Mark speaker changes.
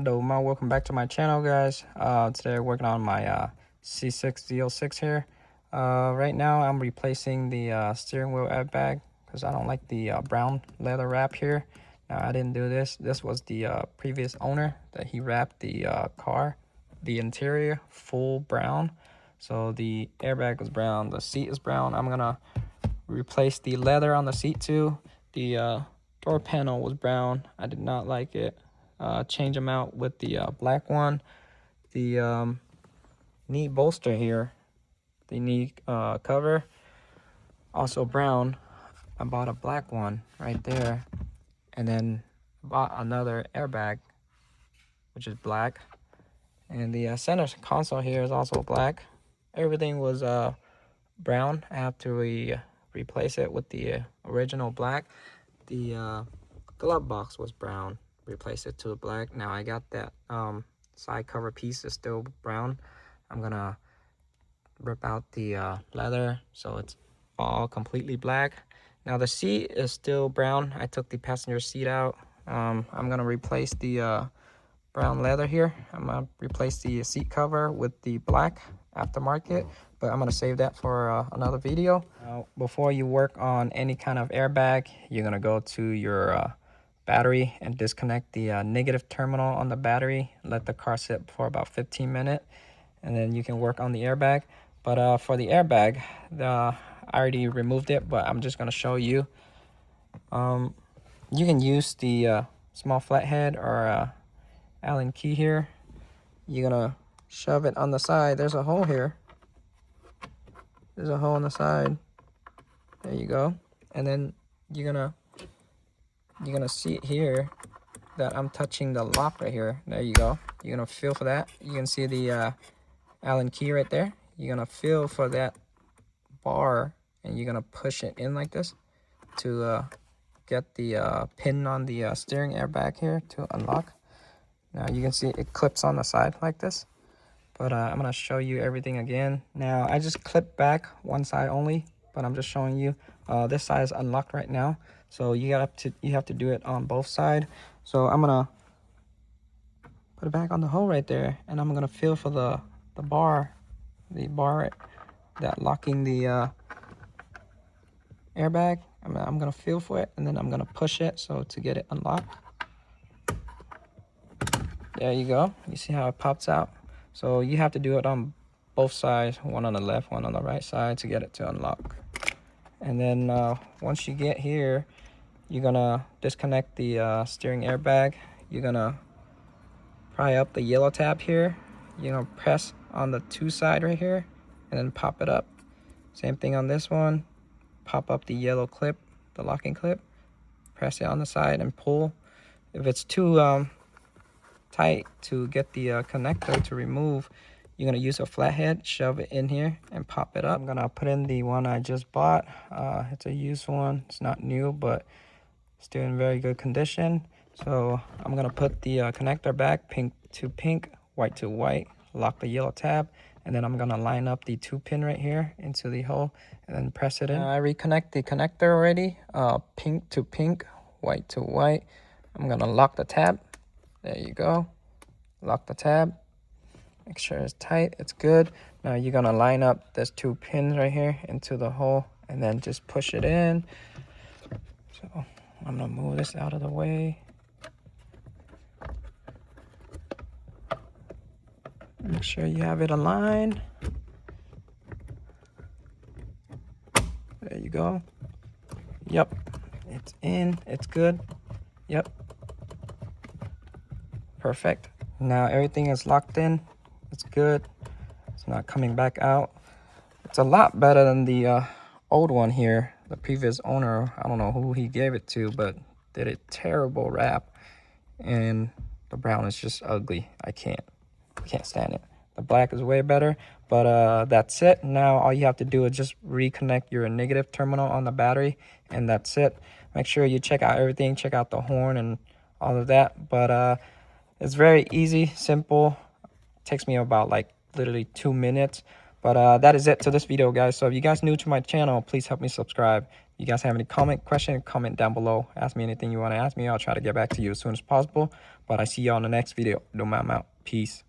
Speaker 1: Hello, welcome back to my channel, guys. Today we're working on my C6 Z06 here. Right now I'm replacing the steering wheel airbag because I don't like the brown leather wrap here. Now I didn't do this. This was the previous owner that he wrapped the car, the interior full brown. So the airbag was brown, the seat is brown. I'm gonna replace the leather on the seat too. The door panel was brown. I did not like it. Change them out with the black one. The knee bolster here, the knee cover, also brown. I bought a black one right there, and then bought another airbag, which is black. And the center console here is also black. Everything was brown. I have to replace it with the original black. The glove box was brown. Replace it to black. Now I got that side cover piece is still brown. I'm gonna rip out the leather so it's all completely black. Now the seat is still brown. I took the passenger seat out. I'm gonna replace the brown leather here. I'm gonna replace the seat cover with the black aftermarket, but I'm gonna save that for another video. Now, before you work on any kind of airbag, you're gonna go to your battery and disconnect the negative terminal on the battery. Let the car sit for about 15 minutes, and then you can work on the airbag. But for the airbag, I already removed it, but I'm just gonna show you. You can use the small flathead or Allen key here. You're gonna shove it on the side. There's a hole here. There's a hole on the side. There you go. And then you're gonna see it here that I'm touching the lock right here. There you go. You're gonna feel for that. You can see the Allen key right there. You're gonna feel for that bar, and you're gonna push it in like this to get the pin on the steering airbag here to unlock. Now you can see it clips on the side like this, but I'm gonna show you everything again. Now I just clipped back one side only, but I'm just showing you this side is unlocked right now. So you have to do it on both sides. So I'm gonna put it back on the hole right there, and I'm gonna feel for the bar that locking the airbag. I'm gonna feel for it, and then I'm gonna push it so to get it unlocked. There you go. You see how it pops out? So you have to do it on both sides, one on the left, one on the right side, to get it to unlock. And then once you get here, you're gonna disconnect the steering airbag. You're gonna pry up the yellow tab here. You're gonna press on the two side right here, and then pop it up. Same thing on this one. Pop up the yellow clip, the locking clip. Press it on the side and pull. If it's too tight to get the connector to remove, you're gonna use a flathead, shove it in here and pop it up. I'm gonna put in the one I just bought. It's a used one. It's not new, but still in very good condition. So I'm gonna put the connector back, pink to pink, white to white, lock the yellow tab, and then I'm gonna line up the 2-pin right here into the hole and then press it in. I reconnect the connector already, pink to pink, white to white. I'm gonna lock the tab. There you go. Lock the tab. Make sure it's tight. It's good. Now you're gonna line up these 2 pins right here into the hole, and then just push it in. So I'm gonna move this out of the way. Make sure you have it aligned. There you go. Yep, it's in. It's good. Yep. Perfect. Now everything is locked in. It's good. It's not coming back out. It's a lot better than the old one here. The previous owner, I don't know who he gave it to, but did a terrible wrap, and the brown is just ugly. I can't stand it. The black is way better, but that's it. Now all you have to do is just reconnect your negative terminal on the battery, and that's it. Make sure you check out everything. Check out the horn and all of that, but it's very easy, simple. It takes me about like literally 2 minutes. But that is it to this video, guys. So if you guys new to my channel, please help me subscribe. You guys have any question, comment down below. Ask me anything you want to ask me. I'll try to get back to you as soon as possible. But I see y'all in the next video. I'm out. Peace.